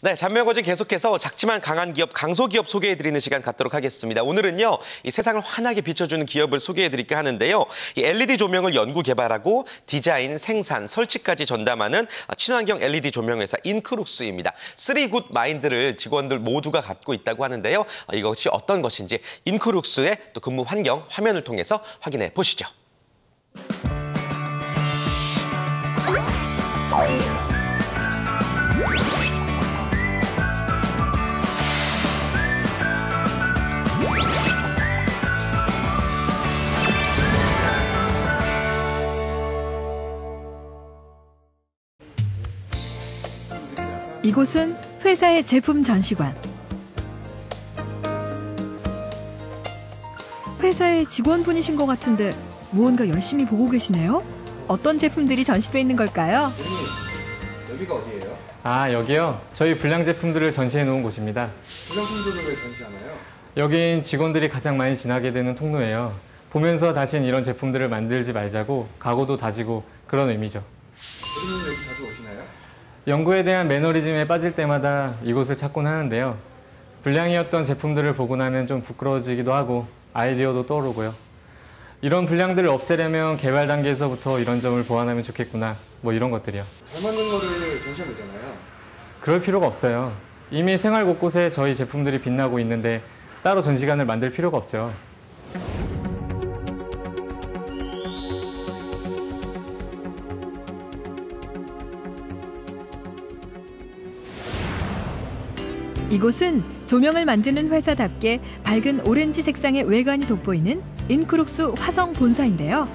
네, 잔명거진 계속해서 작지만 강한 기업, 강소기업 소개해드리는 시간 갖도록 하겠습니다. 오늘은요, 이 세상을 환하게 비춰주는 기업을 소개해드릴까 하는데요. 이 LED 조명을 연구 개발하고 디자인, 생산, 설치까지 전담하는 친환경 LED 조명회사 인크룩스입니다. 3굿 마인드를 직원들 모두가 갖고 있다고 하는데요. 이것이 어떤 것인지 인크룩스의 또 근무 환경 화면을 통해서 확인해 보시죠. 이곳은 회사의 제품 전시관. 회사의 직원분이신 것 같은데 무언가 열심히 보고 계시네요. 어떤 제품들이 전시돼 있는 걸까요? 여기가 어디예요? 아, 여기요? 저희 불량 제품들을 전시해 놓은 곳입니다. 불량품들을 왜 전시하나요? 여긴 직원들이 가장 많이 지나게 되는 통로예요. 보면서 다신 이런 제품들을 만들지 말자고 각오도 다지고 그런 의미죠. 대리님 여기 자주 오시나요? 연구에 대한 매너리즘에 빠질 때마다 이곳을 찾곤 하는데요. 불량이었던 제품들을 보고 나면 좀 부끄러워지기도 하고 아이디어도 떠오르고요. 이런 불량들을 없애려면 개발 단계에서부터 이런 점을 보완하면 좋겠구나, 뭐 이런 것들이요. 잘 만든 거를 전시하면 되잖아요. 그럴 필요가 없어요. 이미 생활 곳곳에 저희 제품들이 빛나고 있는데 따로 전시관을 만들 필요가 없죠. 이곳은 조명을 만드는 회사답게 밝은 오렌지 색상의 외관이 돋보이는 인크룩스 화성 본사인데요.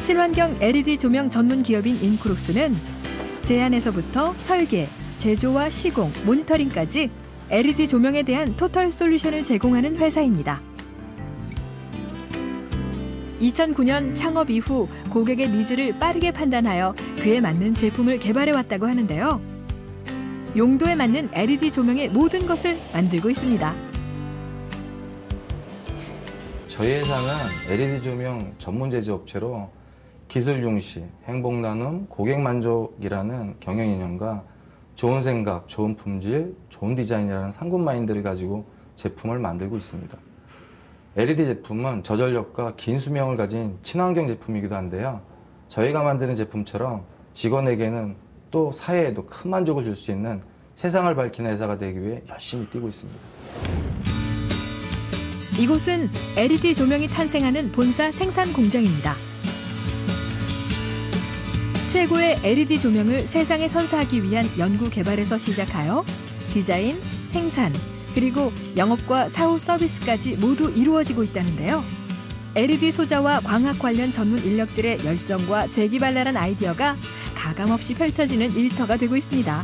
친환경 LED 조명 전문 기업인 인크룩스는 제안에서부터 설계, 제조와 시공, 모니터링까지 LED 조명에 대한 토털 솔루션을 제공하는 회사입니다. 2009년 창업 이후 고객의 니즈를 빠르게 판단하여 그에 맞는 제품을 개발해왔다고 하는데요. 용도에 맞는 LED 조명의 모든 것을 만들고 있습니다. 저희 회사는 LED 조명 전문 제조업체로 기술 중시, 행복 나눔, 고객 만족이라는 경영 이념과 좋은 생각, 좋은 품질, 좋은 디자인이라는 3굿 마인드를 가지고 제품을 만들고 있습니다. LED 제품은 저전력과 긴 수명을 가진 친환경 제품이기도 한데요. 저희가 만드는 제품처럼 직원에게는 또 사회에도 큰 만족을 줄 수 있는 세상을 밝히는 회사가 되기 위해 열심히 뛰고 있습니다. 이곳은 LED 조명이 탄생하는 본사 생산 공장입니다. 최고의 LED 조명을 세상에 선사하기 위한 연구 개발에서 시작하여 디자인, 생산, 그리고 영업과 사후 서비스까지 모두 이루어지고 있다는데요. LED 소자와 광학 관련 전문 인력들의 열정과 재기발랄한 아이디어가 가감없이 펼쳐지는 일터가 되고 있습니다.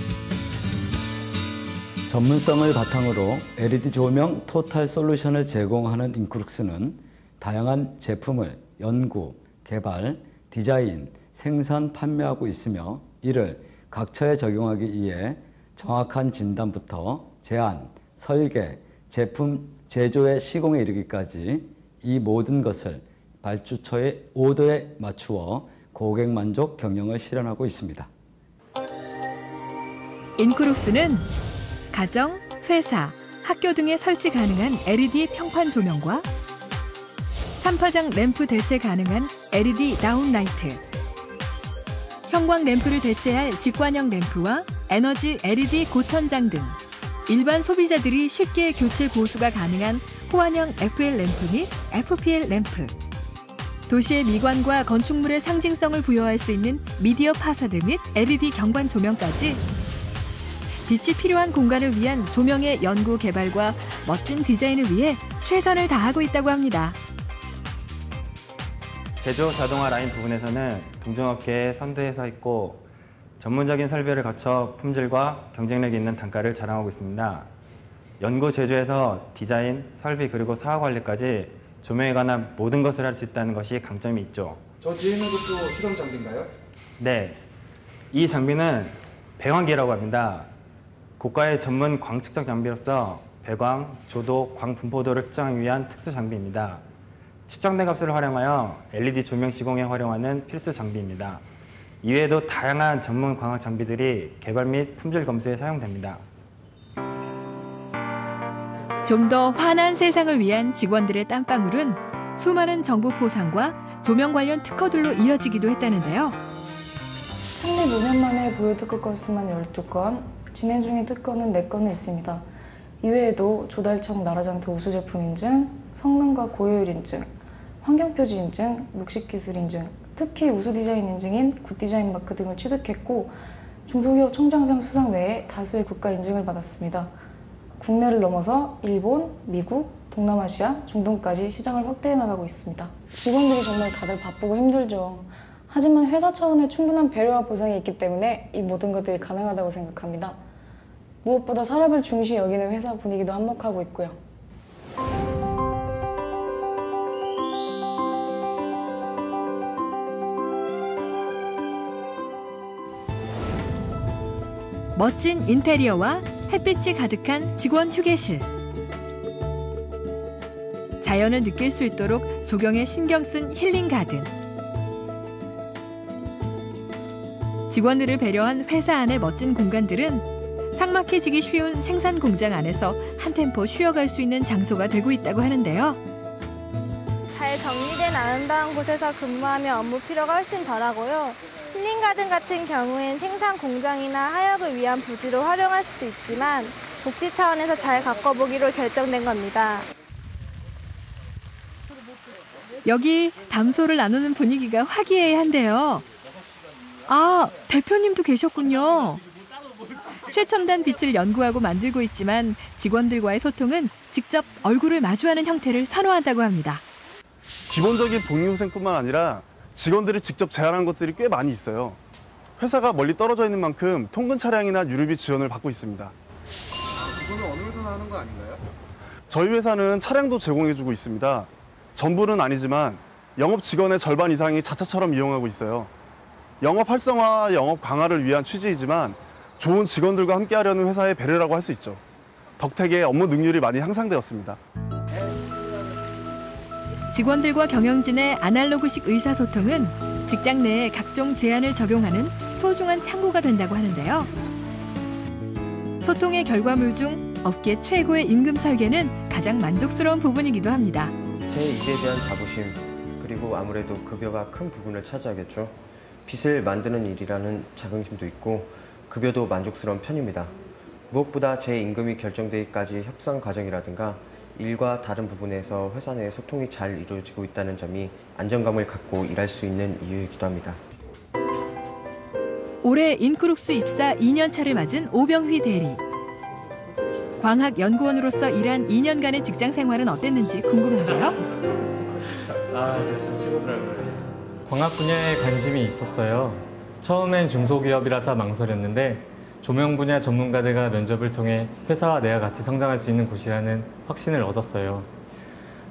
전문성을 바탕으로 LED 조명 토탈 솔루션을 제공하는 인크룩스는 다양한 제품을 연구, 개발, 디자인, 생산, 판매하고 있으며 이를 각처에 적용하기 위해 정확한 진단부터 제안, 설계, 제품 제조의 시공에 이르기까지 이 모든 것을 발주처의 오더에 맞추어 고객 만족 경영을 실현하고 있습니다. 인크룩스는 가정, 회사, 학교 등에 설치 가능한 LED 평판 조명과 3파장 램프 대체 가능한 LED 다운라이트, 형광 램프를 대체할 직관형 램프와 에너지 LED 고천장 등 일반 소비자들이 쉽게 교체 보수가 가능한 호환형 FL 램프 및 FPL 램프, 도시의 미관과 건축물의 상징성을 부여할 수 있는 미디어 파사드 및 LED 경관 조명까지 빛이 필요한 공간을 위한 조명의 연구 개발과 멋진 디자인을 위해 최선을 다하고 있다고 합니다. 제조 자동화 라인 부분에서는 동종업계에 선두에 서 있고 전문적인 설비를 갖춰 품질과 경쟁력 있는 단가를 자랑하고 있습니다. 연구 제조에서 디자인, 설비 그리고 사후 관리까지 조명에 관한 모든 것을 할 수 있다는 것이 강점이 있죠. 저 뒤에 있는 것도 실험 장비인가요? 네, 이 장비는 배광기라고 합니다. 고가의 전문 광 측정 장비로서 배광, 조도, 광 분포도를 측정하기 위한 특수 장비입니다. 측정된 값을 활용하여 LED 조명 시공에 활용하는 필수 장비입니다. 이외에도 다양한 전문 광학 장비들이 개발 및 품질 검수에 사용됩니다. 좀 더 환한 세상을 위한 직원들의 땀방울은 수많은 정부 포상과 조명 관련 특허들로 이어지기도 했다는데요. 창립 5년 만에 보유 특허 건수만 12건, 진행 중인 특허는 4건이 있습니다. 이외에도 조달청 나라장터 우수 제품 인증, 성능과 고효율 인증, 환경표지 인증, 녹식기술 인증, 특히 우수 디자인 인증인 굿디자인 마크 등을 취득했고 중소기업 총장상 수상 외에 다수의 국가 인증을 받았습니다. 국내를 넘어서 일본, 미국, 동남아시아, 중동까지 시장을 확대해 나가고 있습니다. 직원들이 정말 다들 바쁘고 힘들죠. 하지만 회사 차원의 충분한 배려와 보상이 있기 때문에 이 모든 것들이 가능하다고 생각합니다. 무엇보다 사람을 중시 여기는 회사 분위기도 한몫하고 있고요. 멋진 인테리어와 햇빛이 가득한 직원 휴게실. 자연을 느낄 수 있도록 조경에 신경 쓴 힐링 가든. 직원들을 배려한 회사 안의 멋진 공간들은 삭막해지기 쉬운 생산 공장 안에서 한 템포 쉬어갈 수 있는 장소가 되고 있다고 하는데요. 잘 정리된 아름다운 곳에서 근무하면 업무 피로가 훨씬 덜하고요. 힐링가든 같은 경우엔 생산 공장이나 하역을 위한 부지로 활용할 수도 있지만 복지 차원에서 잘 바꿔보기로 결정된 겁니다. 여기 담소를 나누는 분위기가 화기애애한데요. 아, 대표님도 계셨군요. 최첨단 빛을 연구하고 만들고 있지만 직원들과의 소통은 직접 얼굴을 마주하는 형태를 선호한다고 합니다. 기본적인 복리후생뿐만 아니라 직원들이 직접 제안한 것들이 꽤 많이 있어요. 회사가 멀리 떨어져 있는 만큼 통근 차량이나 유류비 지원을 받고 있습니다. 이거는 어느 회사나 하는 거 아닌가요? 저희 회사는 차량도 제공해주고 있습니다. 전부는 아니지만 영업 직원의 절반 이상이 자차처럼 이용하고 있어요. 영업 활성화, 영업 강화를 위한 취지이지만 좋은 직원들과 함께하려는 회사의 배려라고 할 수 있죠. 덕택에 업무 능률이 많이 향상되었습니다. 직원들과 경영진의 아날로그식 의사소통은 직장 내에 각종 제안을 적용하는 소중한 창구가 된다고 하는데요. 소통의 결과물 중 업계 최고의 임금 설계는 가장 만족스러운 부분이기도 합니다. 제 일에 대한 자부심, 그리고 아무래도 급여가 큰 부분을 차지하겠죠. 빚을 만드는 일이라는 자긍심도 있고 급여도 만족스러운 편입니다. 무엇보다 제 임금이 결정되기까지 협상 과정이라든가 일과 다른 부분에서 회사 내 소통이 잘 이루어지고 있다는 점이 안정감을 갖고 일할 수 있는 이유이기도 합니다. 올해 인크룩스 입사 2년 차를 맞은 오병휘 대리. 광학연구원으로서 일한 2년간의 직장 생활은 어땠는지 궁금한데요. 제가 좀 찍어보라고요. 광학 분야에 관심이 있었어요. 처음엔 중소기업이라서 망설였는데 조명 분야 전문가들과 면접을 통해 회사와 내가 같이 성장할 수 있는 곳이라는 확신을 얻었어요.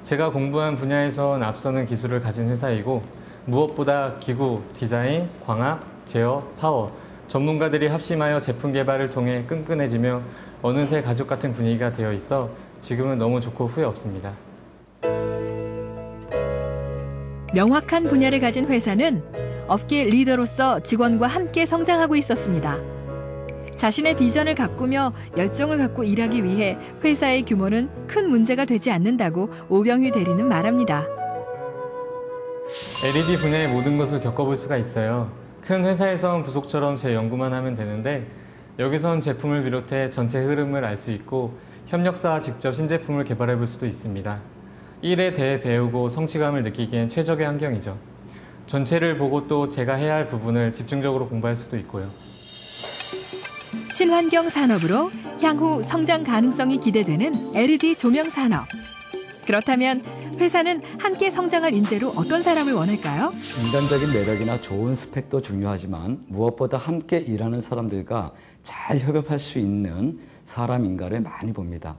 제가 공부한 분야에선 앞서는 기술을 가진 회사이고 무엇보다 기구, 디자인, 광학, 제어, 파워, 전문가들이 합심하여 제품 개발을 통해 끈끈해지며 어느새 가족 같은 분위기가 되어 있어 지금은 너무 좋고 후회 없습니다. 명확한 분야를 가진 회사는 업계 리더로서 직원과 함께 성장하고 있었습니다. 자신의 비전을 가꾸며 열정을 갖고 일하기 위해 회사의 규모는 큰 문제가 되지 않는다고 오병휘 대리는 말합니다. LED 분야의 모든 것을 겪어볼 수가 있어요. 큰 회사에선 부속처럼 제 연구만 하면 되는데 여기선 제품을 비롯해 전체 흐름을 알 수 있고 협력사와 직접 신제품을 개발해 볼 수도 있습니다. 일에 대해 배우고 성취감을 느끼기엔 최적의 환경이죠. 전체를 보고 또 제가 해야 할 부분을 집중적으로 공부할 수도 있고요. 친환경 산업으로 향후 성장 가능성이 기대되는 LED 조명 산업. 그렇다면 회사는 함께 성장할 인재로 어떤 사람을 원할까요? 인간적인 매력이나 좋은 스펙도 중요하지만 무엇보다 함께 일하는 사람들과 잘 협업할 수 있는 사람 인가를 많이 봅니다.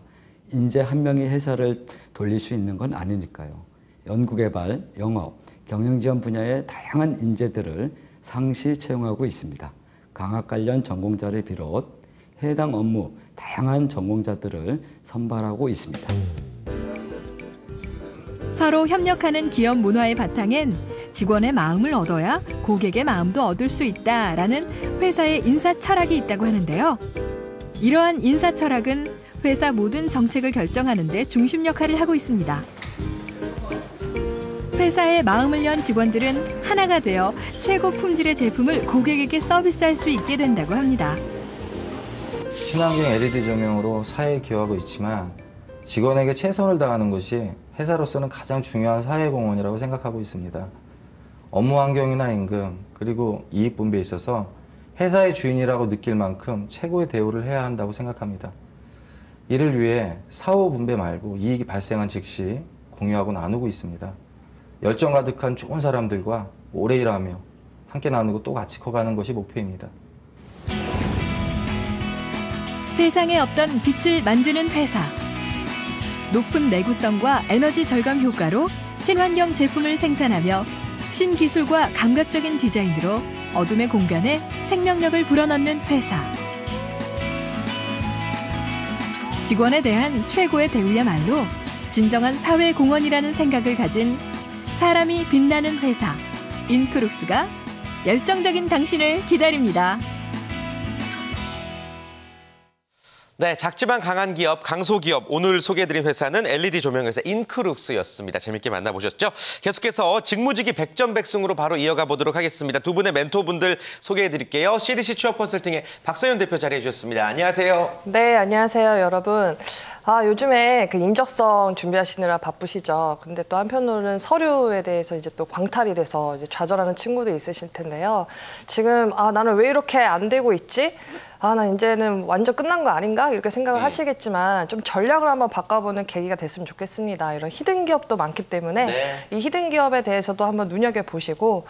인재 한 명이 회사를 돌릴 수 있는 건 아니니까요. 연구개발, 영업, 경영지원 분야의 다양한 인재들을 상시 채용하고 있습니다. 광학 관련 전공자를 비롯 해당 업무 다양한 전공자들을 선발하고 있습니다. 서로 협력하는 기업 문화의 바탕엔 직원의 마음을 얻어야 고객의 마음도 얻을 수 있다라는 회사의 인사 철학이 있다고 하는데요. 이러한 인사 철학은 회사 모든 정책을 결정하는 데 중심 역할을 하고 있습니다. 회사의 마음을 연 직원들은 하나가 되어 최고 품질의 제품을 고객에게 서비스할 수 있게 된다고 합니다. 친환경 LED 조명으로 사회에 기여하고 있지만 직원에게 최선을 다하는 것이 회사로서는 가장 중요한 사회공헌이라고 생각하고 있습니다. 업무 환경이나 임금, 그리고 이익 분배에 있어서 회사의 주인이라고 느낄 만큼 최고의 대우를 해야 한다고 생각합니다. 이를 위해 사후 분배 말고 이익이 발생한 즉시 공유하고 나누고 있습니다. 열정 가득한 좋은 사람들과 오래 일하며 함께 나누고 또 같이 커가는 것이 목표입니다. 세상에 없던 빛을 만드는 회사. 높은 내구성과 에너지 절감 효과로 친환경 제품을 생산하며 신기술과 감각적인 디자인으로 어둠의 공간에 생명력을 불어넣는 회사. 직원에 대한 최고의 대우야말로 진정한 사회 공헌이라는 생각을 가진 사람이 빛나는 회사 인크룩스가 열정적인 당신을 기다립니다. 네, 작지만 강한 기업, 강소기업. 오늘 소개해드린 회사는 LED 조명회사 인크룩스였습니다. 재밌게 만나보셨죠? 계속해서 직무직이 백전백승으로 바로 이어가 보도록 하겠습니다. 두 분의 멘토분들 소개해드릴게요. CDC 취업 컨설팅의 박서연 대표 자리해 주셨습니다. 안녕하세요. 네, 안녕하세요, 여러분. 요즘에 그 인적성 준비하시느라 바쁘시죠. 근데 또 한편으로는 서류에 대해서 이제 또 광탈이 돼서 이제 좌절하는 친구도 있으실 텐데요. 지금 나는 왜 이렇게 안 되고 있지? 나 이제는 완전 끝난 거 아닌가? 이렇게 생각을 하시겠지만 좀 전략을 한번 바꿔보는 계기가 됐으면 좋겠습니다. 이런 히든 기업도 많기 때문에 이 히든 기업에 대해서도 한번 눈여겨보시고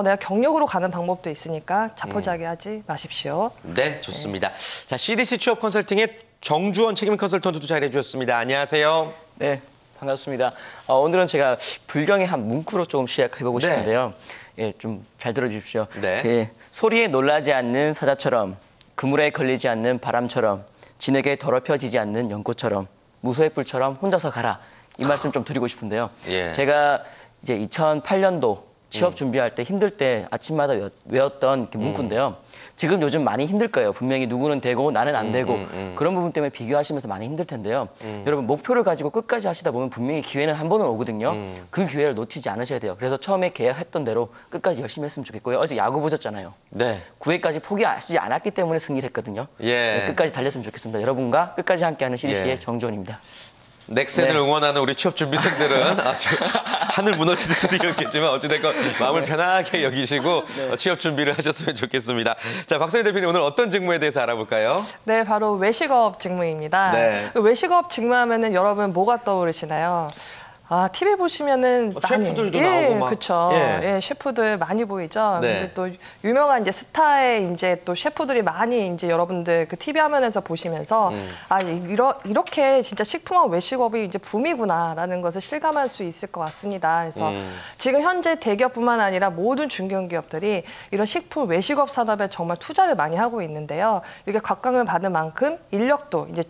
내가 경력으로 가는 방법도 있으니까 자포자기하지 마십시오. 네, 좋습니다. 자, CDC 취업 컨설팅의 정주원 책임 컨설턴트도 자리해 주셨습니다. 안녕하세요. 네, 반갑습니다. 오늘은 제가 불경의 한 문구로 조금 시작해보고 싶은데요. 예, 좀 잘 들어주십시오. 네. 소리에 놀라지 않는 사자처럼, 그물에 걸리지 않는 바람처럼, 진에게 더럽혀지지 않는 연꽃처럼, 무소의 뿔처럼 혼자서 가라. 이 말씀 좀 드리고 싶은데요. 제가 이제 2008년도 취업 준비할 때 힘들 때 아침마다 외웠던 문구인데요. 지금 요즘 많이 힘들 거예요. 분명히 누구는 되고 나는 안 되고 그런 부분 때문에 비교하시면서 많이 힘들 텐데요. 여러분 목표를 가지고 끝까지 하시다 보면 분명히 기회는 한 번은 오거든요. 그 기회를 놓치지 않으셔야 돼요. 그래서 처음에 계약했던 대로 끝까지 열심히 했으면 좋겠고요. 어제 야구 보셨잖아요. 네. 9회까지 포기하지 않았기 때문에 승리를 했거든요. 네, 끝까지 달렸으면 좋겠습니다. 여러분과 끝까지 함께하는 CDC의 정주원입니다. 넥센을 응원하는 우리 취업 준비생들은 아주 하늘 무너지는 소리였겠지만 어찌됐건 마음을 편하게 여기시고 취업 준비를 하셨으면 좋겠습니다. 자, 박서연 대표님 오늘 어떤 직무에 대해서 알아볼까요? 네, 바로 외식업 직무입니다. 외식업 직무하면은 여러분 뭐가 떠오르시나요? TV 보시면은 셰프들도 나오고 막. 그렇죠. 예, 셰프들 많이 보이죠. 근데 또 유명한 이제 스타의 이제 또 셰프들이 많이 이제 여러분들 그 TV 화면에서 보시면서 이렇게 진짜 식품업 외식업이 이제 붐이구나라는 것을 실감할 수 있을 것 같습니다. 그래서 지금 현재 대기업뿐만 아니라 모든 중견기업들이 이런 식품 외식업 산업에 정말 투자를 많이 하고 있는데요. 이렇게 각광을 받는 만큼 인력도 이제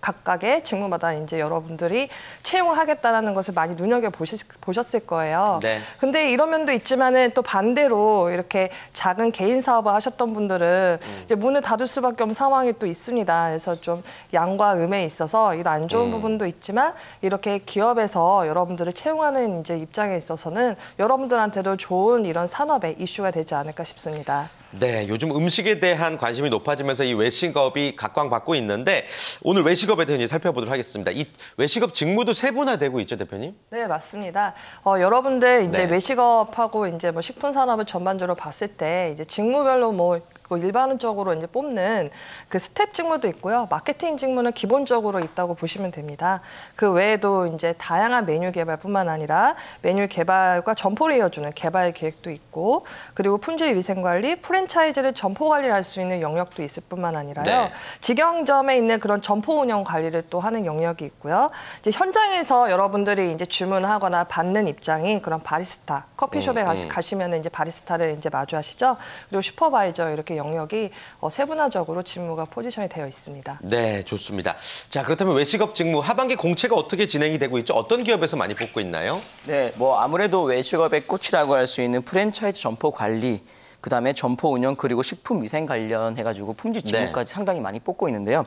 각각의 직무마다 이제 여러분들이 채용을 하겠다라는 것을 많이 눈여겨보셨을 거예요. 근데 이런 면도 있지만은 또 반대로 이렇게 작은 개인 사업을 하셨던 분들은 이제 문을 닫을 수밖에 없는 상황이 또 있습니다. 그래서 좀 양과 음에 있어서 이런 안 좋은 부분도 있지만 이렇게 기업에서 여러분들을 채용하는 이제 입장에 있어서는 여러분들한테도 좋은 이런 산업의 이슈가 되지 않을까 싶습니다. 네, 요즘 음식에 대한 관심이 높아지면서 이 외식업이 각광받고 있는데 오늘 외식업에 대해 살펴보도록 하겠습니다. 이 외식업 직무도 세분화되고 있죠, 대표님? 네, 맞습니다. 여러분들 이제 외식업하고 이제 뭐 식품 산업을 전반적으로 봤을 때 이제 직무별로 뭐 일반적으로 이제 뽑는 그 스텝 직무도 있고요. 마케팅 직무는 기본적으로 있다고 보시면 됩니다. 그 외에도 이제 다양한 메뉴 개발뿐만 아니라 메뉴 개발과 점포를 이어주는 개발 계획도 있고, 그리고 품질 위생 관리, 프랜차이즈를 점포 관리를 할 수 있는 영역도 있을 뿐만 아니라요. 직영점에 있는 그런 점포 운영 관리를 또 하는 영역이 있고요. 이제 현장에서 여러분들이 이제 주문하거나 받는 입장이 그런 바리스타, 커피숍에 가시면 이제 바리스타를 이제 마주하시죠. 그리고 슈퍼바이저 이렇게 영역이 세분화적으로 직무가 포지션이 되어 있습니다. 네, 좋습니다. 자, 그렇다면 외식업 직무 하반기 공채가 어떻게 진행이 되고 있죠? 어떤 기업에서 많이 뽑고 있나요? 네, 뭐 아무래도 외식업의 꽃이라고 할 수 있는 프랜차이즈 점포 관리, 그다음에 점포 운영 그리고 식품 위생 관련해가지고 품질 직무까지 상당히 많이 뽑고 있는데요.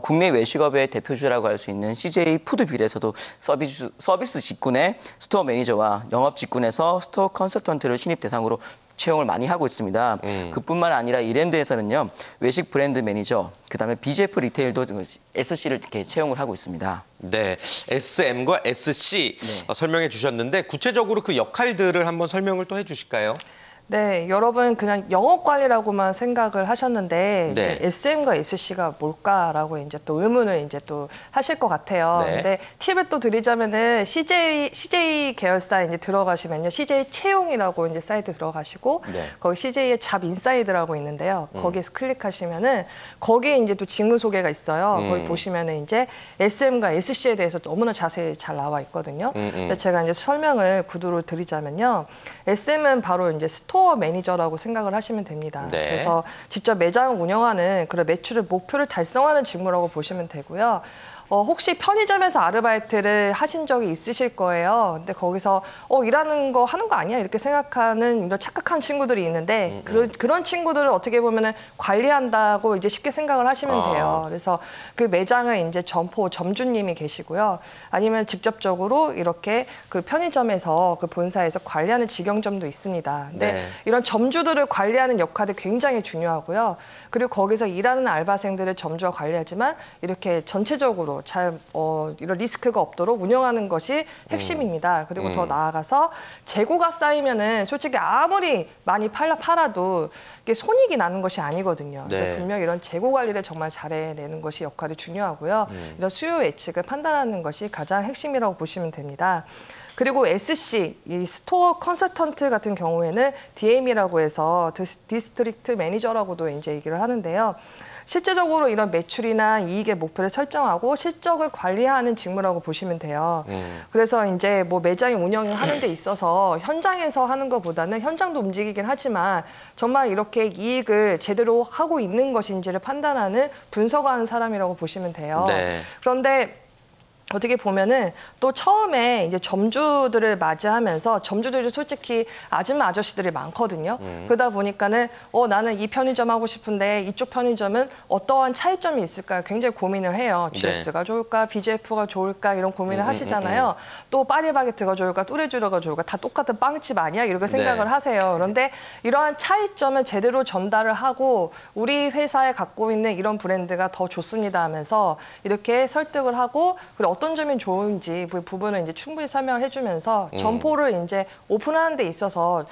국내 외식업의 대표주라고 할 수 있는 CJ 푸드빌에서도 서비스 직군의 스토어 매니저와 영업 직군에서 스토어 컨설턴트를 신입 대상으로 채용을 많이 하고 있습니다. 그뿐만 아니라 이랜드에서는요, 외식 브랜드 매니저, 그다음에 BGF 리테일도 SC를 이렇게 채용을 하고 있습니다. 네, SM과 SC 설명해 주셨는데 구체적으로 그 역할들을 한번 설명을 또 해주실까요? 네, 여러분 그냥 영업 관리라고만 생각을 하셨는데 네. 이제 SM과 SC가 뭘까라고 이제 또 의문을 이제 또 하실 것 같아요. 네. 근데 팁을 또 드리자면은 CJ 계열사에 이제 들어가시면요, CJ 채용이라고 이제 사이트 들어가시고 네. 거기 CJ의 잡 인사이드라고 있는데요. 거기에서 클릭하시면은 거기에 이제 또 직무 소개가 있어요. 거기 보시면은 이제 SM과 SC에 대해서 너무나 자세히 잘 나와 있거든요. 근데 제가 이제 설명을 구두로 드리자면요, SM은 바로 이제 스토어 매니저라고 생각을 하시면 됩니다. 네. 그래서 직접 매장을 운영하는 그런 매출의 목표를 달성하는 직무라고 보시면 되고요. 혹시 편의점에서 아르바이트를 하신 적이 있으실 거예요. 근데 거기서 일하는 거 하는 거 아니야? 이렇게 생각하는 이런 착각한 친구들이 있는데 그런 친구들을 어떻게 보면은 관리한다고 이제 쉽게 생각을 하시면 돼요. 그래서 그 매장은 이제 점주님이 계시고요. 아니면 직접적으로 이렇게 그 편의점에서 그 본사에서 관리하는 직영점도 있습니다. 근데 네. 이런 점주들을 관리하는 역할이 굉장히 중요하고요. 그리고 거기서 일하는 알바생들을 점주가 관리하지만 이렇게 전체적으로 잘 이런 리스크가 없도록 운영하는 것이 핵심입니다. 그리고 더 나아가서 재고가 쌓이면은 솔직히 아무리 많이 팔아도 이게 손익이 나는 것이 아니거든요. 그래서 네. 분명 이런 재고 관리를 정말 잘해내는 것이 역할이 중요하고요. 이런 수요 예측을 판단하는 것이 가장 핵심이라고 보시면 됩니다. 그리고 SC, 이 스토어 컨설턴트 같은 경우에는 DM이라고 해서 디스트릭트 매니저라고도 이제 얘기를 하는데요. 실제적으로 이런 매출이나 이익의 목표를 설정하고 실적을 관리하는 직무라고 보시면 돼요. 그래서 이제 뭐 매장의 운영을 하는 데 있어서 현장에서 하는 것보다는 현장도 움직이긴 하지만 정말 이렇게 이익을 제대로 하고 있는 것인지를 판단하는 분석을 하는 사람이라고 보시면 돼요. 네. 그런데 어떻게 보면은 또 처음에 이제 점주들을 맞이하면서 점주들이 솔직히 아줌마 아저씨들이 많거든요. 그러다 보니까는 나는 이 편의점 하고 싶은데 이쪽 편의점은 어떠한 차이점이 있을까 굉장히 고민을 해요. GS가 좋을까, BGF가 좋을까 이런 고민을 하시잖아요. 또 파리바게트가 좋을까, 뚜레쥬르가 좋을까, 다 똑같은 빵집 아니야? 이렇게 생각을 하세요. 그런데 이러한 차이점을 제대로 전달을 하고 우리 회사에 갖고 있는 이런 브랜드가 더 좋습니다 하면서 이렇게 설득을 하고 그리고 어떤 점이 좋은지 그 부분을 이제 충분히 설명을 해주면서 점포를 이제 오픈하는 데 있어서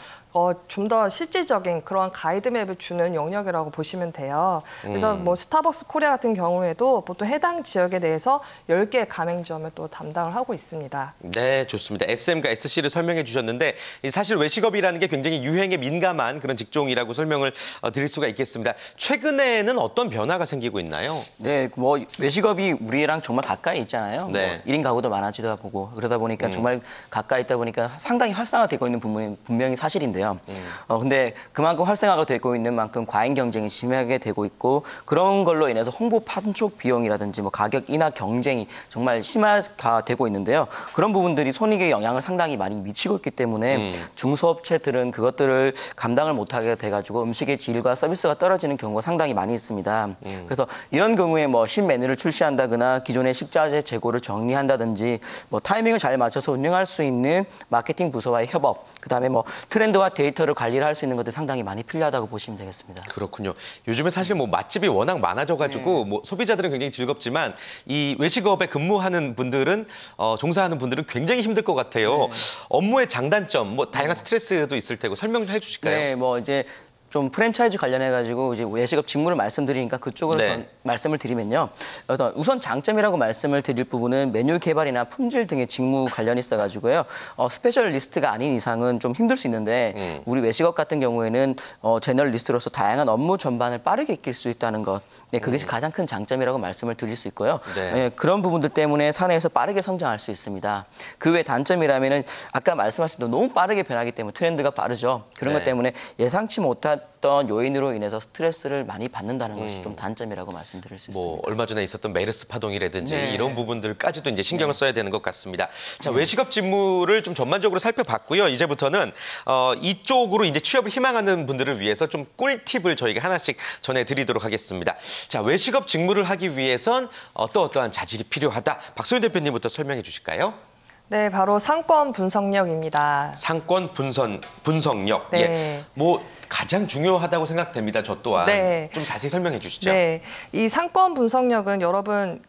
좀 더 실질적인 그러한 가이드맵을 주는 영역이라고 보시면 돼요. 그래서 뭐 스타벅스 코리아 같은 경우에도 보통 해당 지역에 대해서 10개의 가맹점을 또 담당을 하고 있습니다. 네, 좋습니다. SM과 SC를 설명해 주셨는데 사실 외식업이라는 게 굉장히 유행에 민감한 그런 직종이라고 설명을 드릴 수가 있겠습니다. 최근에는 어떤 변화가 생기고 있나요? 네, 뭐 외식업이 우리랑 정말 가까이 있잖아요. 네. 뭐 1인 가구도 많아지다 보고 그러다 보니까 정말 가까이 있다 보니까 상당히 활성화되고 있는 부분이 분명히 사실인데요. 근데 그만큼 활성화가 되고 있는 만큼 과잉 경쟁이 심하게 되고 있고 그런 걸로 인해서 홍보 판촉 비용이라든지 뭐 가격 인하 경쟁이 정말 심화가 되고 있는데요. 그런 부분들이 손익에 영향을 상당히 많이 미치고 있기 때문에 중소업체들은 그것들을 감당을 못하게 돼가지고 음식의 질과 서비스가 떨어지는 경우가 상당히 많이 있습니다. 그래서 이런 경우에 뭐 신메뉴를 출시한다거나 기존의 식자재 재고를 정리한다든지 뭐 타이밍을 잘 맞춰서 운영할 수 있는 마케팅 부서와의 협업, 그다음에 뭐 트렌드와 데이터를 관리를 할 수 있는 것들이 상당히 많이 필요하다고 보시면 되겠습니다. 그렇군요. 요즘에 사실 뭐 맛집이 워낙 많아져가지고 뭐 소비자들은 굉장히 즐겁지만 이 외식업에 근무하는 분들은 종사하는 분들은 굉장히 힘들 것 같아요. 업무의 장단점, 뭐 다양한 스트레스도 있을 테고 설명 좀 해주실까요? 네, 뭐 이제 좀 프랜차이즈 관련해가지고 이제 외식업 직무를 말씀드리니까 그쪽으로 말씀을 드리면요. 우선 장점이라고 말씀을 드릴 부분은 메뉴 개발이나 품질 등의 직무 관련이 있어가지고요. 스페셜리스트가 아닌 이상은 좀 힘들 수 있는데 우리 외식업 같은 경우에는 제너럴리스트로서 다양한 업무 전반을 빠르게 익힐 수 있다는 것. 네, 그것이 가장 큰 장점이라고 말씀을 드릴 수 있고요. 네, 그런 부분들 때문에 사내에서 빠르게 성장할 수 있습니다. 그 외 단점이라면은 아까 말씀하신 대로 너무 빠르게 변하기 때문에 트렌드가 빠르죠. 그런 것 때문에 예상치 못한 올랐던 요인으로 인해서 스트레스를 많이 받는다는 것이 좀 단점이라고 말씀드릴 수 있습니다. 얼마 전에 있었던 메르스 파동이라든지 네. 이런 부분들까지도 이제 신경을 써야 되는 것 같습니다. 자, 외식업 직무를 좀 전반적으로 살펴봤고요. 이제부터는 이쪽으로 이제 취업을 희망하는 분들을 위해서 좀 꿀팁을 저희가 하나씩 전해드리도록 하겠습니다. 자, 외식업 직무를 하기 위해선 어떠한 자질이 필요하다. 박소연 대표님부터 설명해 주실까요? 네, 바로 상권 분석력입니다. 상권 분석력. 네. 예. 가장 중요하다고 생각됩니다. 저 또한. 네. 좀 자세히 설명해 주시죠. 네, 이 상권 분석력은 여러분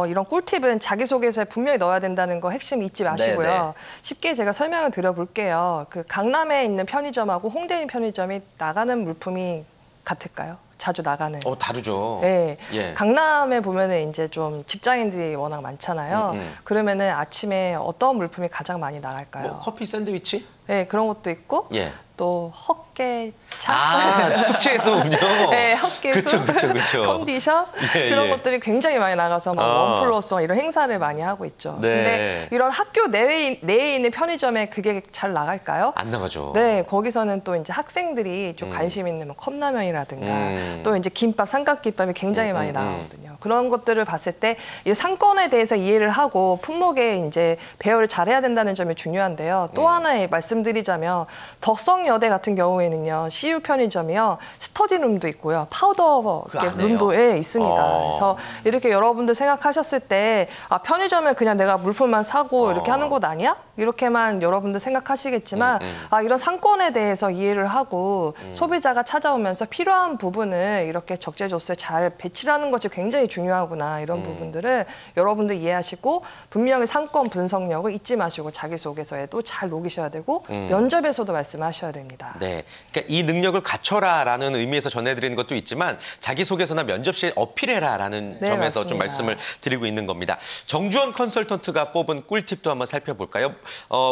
이런 꿀팁은 자기소개서에 분명히 넣어야 된다는 거 핵심 잊지 마시고요. 네네. 쉽게 제가 설명을 드려볼게요. 그 강남에 있는 편의점하고 홍대에 있는 편의점이 나가는 물품이 같을까요? 자주 나가는. 다르죠. 네. 예. 강남에 보면은 이제 좀 직장인들이 워낙 많잖아요. 그러면은 아침에 어떤 물품이 가장 많이 나갈까요? 커피 샌드위치? 네, 그런 것도 있고. 예. 또 헛개차. 숙취해소 음료. 네, 헛개수, 그쵸. 컨디션 그런 것들이 굉장히 많이 나가서 막 1+1 이런 행사를 많이 하고 있죠. 네. 근데 이런 학교 내에 있는 편의점에 그게 잘 나갈까요? 안 나가죠. 네, 거기서는 또 이제 학생들이 좀 관심 있는 뭐 컵라면이라든가 또 이제 김밥, 삼각김밥이 굉장히 많이 나가거든요. 그런 것들을 봤을 때 이 상권에 대해서 이해를 하고 품목에 이제 배열을 잘해야 된다는 점이 중요한데요. 또 하나 말씀드리자면 덕성여대 같은 경우에는요, CU 편의점이요, 스터디룸도 있고요, 파우더 룸도 있습니다. 그래서 이렇게 여러분들 생각하셨을 때 편의점에 그냥 내가 물품만 사고 이렇게 하는 곳 아니야? 이렇게만 여러분들 생각하시겠지만 이런 상권에 대해서 이해를 하고 소비자가 찾아오면서 필요한 부분을 이렇게 적재조소에 잘 배치하는 것이 굉장히 중요하구나, 이런 부분들을 여러분들 이해하시고 분명히 상권 분석력을 잊지 마시고 자기소개서에도 잘 녹이셔야 되고 면접에서도 말씀하셔야 됩니다. 네, 그러니까 이 능력을 갖춰라라는 의미에서 전해드리는 것도 있지만 자기소개서나 면접 시에 어필해라라는 점에서 맞습니다. 좀 말씀을 드리고 있는 겁니다. 정주원 컨설턴트가 뽑은 꿀팁도 한번 살펴볼까요?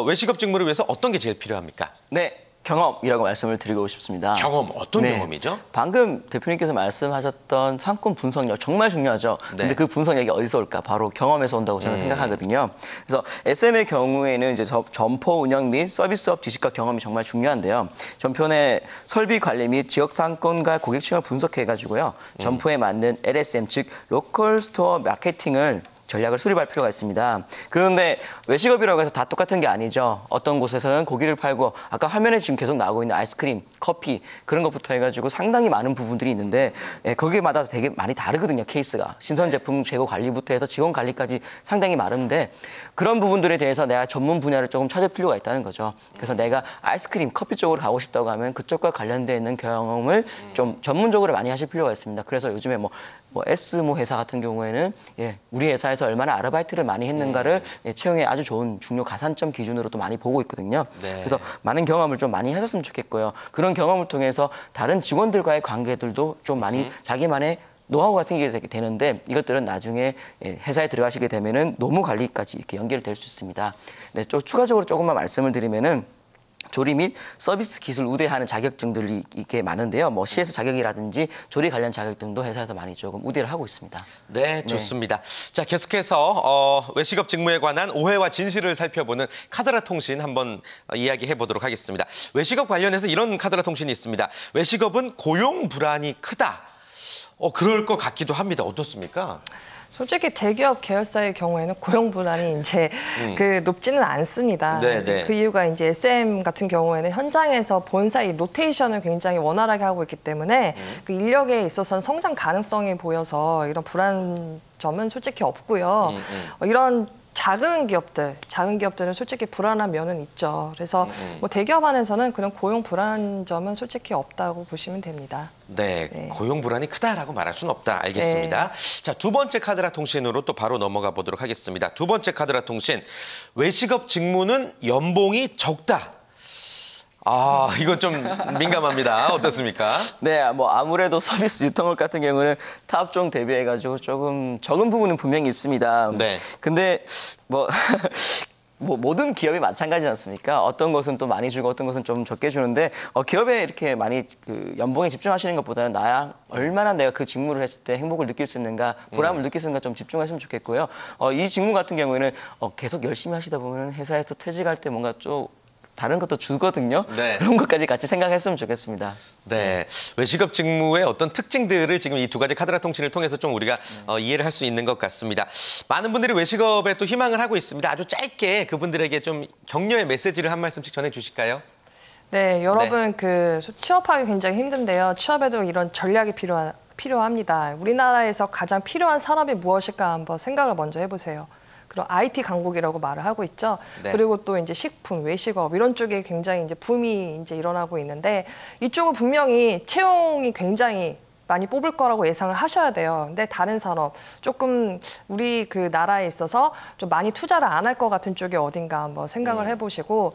외식업 직무를 위해서 어떤 게 제일 필요합니까? 네. 경험이라고 말씀을 드리고 싶습니다. 경험, 어떤 경험이죠? 방금 대표님께서 말씀하셨던 상권 분석력 정말 중요하죠. 근데 그 분석력이 어디서 올까? 바로 경험에서 온다고 저는 생각하거든요. 그래서 SM의 경우에는 이제 점포 운영 및 서비스업 지식과 경험이 정말 중요한데요. 전편의 설비 관리 및 지역 상권과 고객층을 분석해가지고요. 점포에 맞는 LSM, 즉 로컬 스토어 마케팅을 전략을 수립할 필요가 있습니다. 그런데 외식업이라고 해서 다 똑같은 게 아니죠. 어떤 곳에서는 고기를 팔고 아까 화면에 지금 계속 나오고 있는 아이스크림, 커피 그런 것부터 해가지고 상당히 많은 부분들이 있는데 거기마다 되게 많이 다르거든요. 케이스가. 신선 제품 재고 관리부터 해서 직원 관리까지 상당히 많은데 그런 부분들에 대해서 내가 전문 분야를 조금 찾을 필요가 있다는 거죠. 그래서 내가 아이스크림, 커피 쪽으로 가고 싶다고 하면 그쪽과 관련되어 있는 경험을 좀 전문적으로 많이 하실 필요가 있습니다. 그래서 요즘에 뭐 S모 회사 같은 경우에는 우리 회사에서 얼마나 아르바이트를 많이 했는가를 채용에 아주 좋은 중요 가산점 기준으로 또 많이 보고 있거든요. 그래서 많은 경험을 좀 많이 하셨으면 좋겠고요. 그런 경험을 통해서 다른 직원들과의 관계들도 좀 많이 자기만의 노하우가 생기게 되는데 이것들은 나중에 회사에 들어가시게 되면은 노무 관리까지 이렇게 연결될 수 있습니다. 네, 또 추가적으로 조금만 말씀을 드리면은 조리 및 서비스 기술 우대하는 자격증들이 이렇게 많은데요. 뭐 CS 자격이라든지 조리 관련 자격증도 회사에서 많이 조금 우대를 하고 있습니다. 네, 좋습니다. 자, 계속해서 외식업 직무에 관한 오해와 진실을 살펴보는 카드라 통신 한번 이야기해 보도록 하겠습니다. 외식업 관련해서 이런 카드라 통신이 있습니다. 외식업은 고용 불안이 크다. 그럴 것 같기도 합니다. 어떻습니까? 솔직히 대기업 계열사의 경우에는 고용 불안이 이제 높지는 않습니다. 네네. 그 이유가 이제 SM 같은 경우에는 현장에서 본사 이 로테이션을 굉장히 원활하게 하고 있기 때문에 그 인력에 있어서는 성장 가능성이 보여서 이런 불안 점은 솔직히 없고요. 이런 작은 기업들은 솔직히 불안한 면은 있죠. 그래서 뭐 대기업 안에서는 그런 고용 불안 점은 솔직히 없다고 보시면 됩니다. 네, 고용 불안이 크다라고 말할 수는 없다. 알겠습니다. 자, 두 번째 카드라 통신으로 또 바로 넘어가 보도록 하겠습니다. 두 번째 카드라 통신, 외식업 직무는 연봉이 적다. 이거 좀 민감합니다. 어떻습니까? 네, 뭐 아무래도 서비스 유통업 같은 경우는 타업종 대비해가지고 조금 적은 부분은 분명히 있습니다. 네. 근데 뭐 모든 기업이 마찬가지지 않습니까? 어떤 것은 또 많이 주고 어떤 것은 좀 적게 주는데 기업에 이렇게 많이 그 연봉에 집중하시는 것보다는 얼마나 내가 그 직무를 했을 때 행복을 느낄 수 있는가, 보람을 느낄 수 있는가 좀 집중하시면 좋겠고요. 이 직무 같은 경우에는 계속 열심히 하시다 보면 회사에서 퇴직할 때 뭔가 좀 다른 것도 주거든요. 네. 그런 것까지 같이 생각했으면 좋겠습니다. 네, 외식업 직무의 어떤 특징들을 지금 이 두 가지 카드라 통신을 통해서 좀 우리가 이해를 할 수 있는 것 같습니다. 많은 분들이 외식업에 또 희망을 하고 있습니다. 아주 짧게 그분들에게 좀 격려의 메시지를 한 말씀씩 전해주실까요? 네, 여러분 취업하기 굉장히 힘든데요. 취업에도 이런 전략이 필요합니다. 우리나라에서 가장 필요한 산업이 무엇일까 한번 생각을 먼저 해보세요. 그리고 IT 강국이라고 말을 하고 있죠. 네. 그리고 또 이제 식품, 외식업 이런 쪽에 굉장히 이제 붐이 이제 일어나고 있는데 이쪽은 분명히 채용이 굉장히 많이 뽑을 거라고 예상을 하셔야 돼요. 근데 다른 산업 조금 우리 그 나라에 있어서 좀 많이 투자를 안 할 것 같은 쪽이 어딘가 한번 생각을 해보시고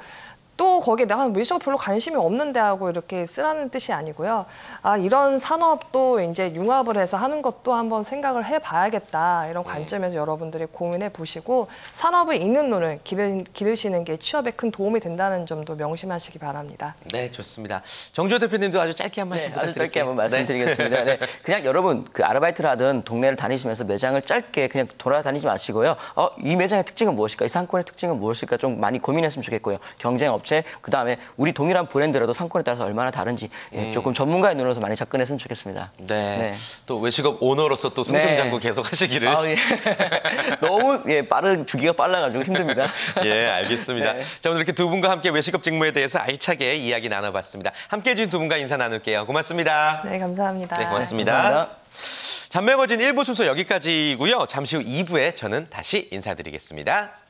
또 거기에 내가 외식업 별로 관심이 없는데 하고 이렇게 쓰라는 뜻이 아니고요. 아, 이런 산업도 이제 융합을 해서 하는 것도 한번 생각을 해봐야겠다. 이런 관점에서 여러분들이 고민해 보시고 산업을 읽는 눈을 기르시는 게 취업에 큰 도움이 된다는 점도 명심하시기 바랍니다. 네, 좋습니다. 정주호 대표님도 아주 짧게 한 말씀 부탁드릴게요. 아주 짧게 한번 말씀드리겠습니다. 네. 그냥 여러분 그 아르바이트를 하든 동네를 다니시면서 매장을 짧게 그냥 돌아다니지 마시고요. 이 매장의 특징은 무엇일까? 이 상권의 특징은 무엇일까? 좀 많이 고민했으면 좋겠고요. 경쟁 업체, 그다음에 우리 동일한 브랜드라도 상권에 따라서 얼마나 다른지 조금 전문가의 눈으로서 많이 접근했으면 좋겠습니다. 네. 또 외식업 오너로서 또 승승장구 계속 하시기를. 예. 너무 주기가 빨라가지고 힘듭니다. 예, 알겠습니다. 네. 자, 오늘 이렇게 두 분과 함께 외식업 직무에 대해서 알차게 이야기 나눠봤습니다. 함께해 주신 두 분과 인사 나눌게요. 고맙습니다. 네, 감사합니다. 네, 고맙습니다. 감사합니다. 잔명어진 1부 순서 여기까지고요. 잠시 후 2부에 저는 다시 인사드리겠습니다.